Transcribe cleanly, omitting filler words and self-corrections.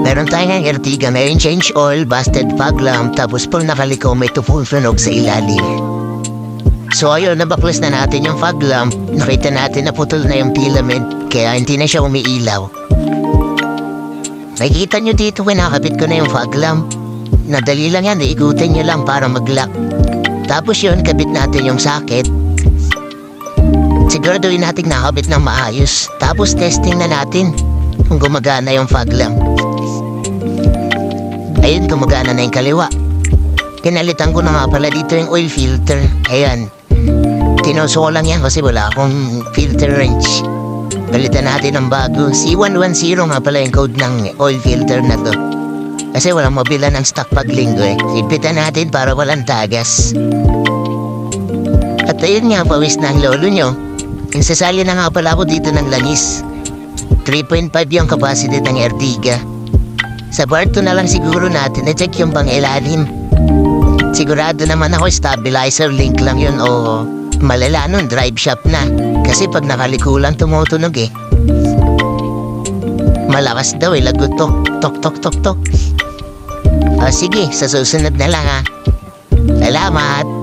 Meron tayong Ertiga, may change oil, busted fog lamp, tapos full nakaliko, may full sunog sa ilalim. So ayun, nabaklas na natin yung fog lamp. Nakita natin na putol na yung filament, kaya hindi na siya umiilaw. Nakikita nyo dito, kinakabit ko na yung fog lamp. Nadali lang yan, ikutin nyo lang para mag-lock. Tapos yun, kabit natin yung socket. Siguraduhin natin nakabit ng maayos. Tapos testing na natin kung gumagana yung fog lamp. Ayun, gumagana na yung kaliwa. Kinalitan ko na nga pala dito yung oil filter. Ayan. Tinuso ko lang yan kasi wala akong filter wrench. Balitan natin ang bago. C110 nga pala yung code ng oil filter na to. Kasi walang mabila ng stock pag linggo eh. Ipitan natin para walang tagas. At ayun nga, pawis na ang lolo nyo. Sasali na nga pala ako dito ng langis. 3.5 yung capacity ng Ertiga. Sa bar 2 na lang siguro natin na-check yung pang ilalim. Sigurado naman ako stabilizer link lang yun o malala nun, drive shaft na. Kasi pag nakaliko lang tumutunog eh. Malakas daw eh, lagot to. Tok tok tok tok. Sige, sa susunod na lang ha. Salamat.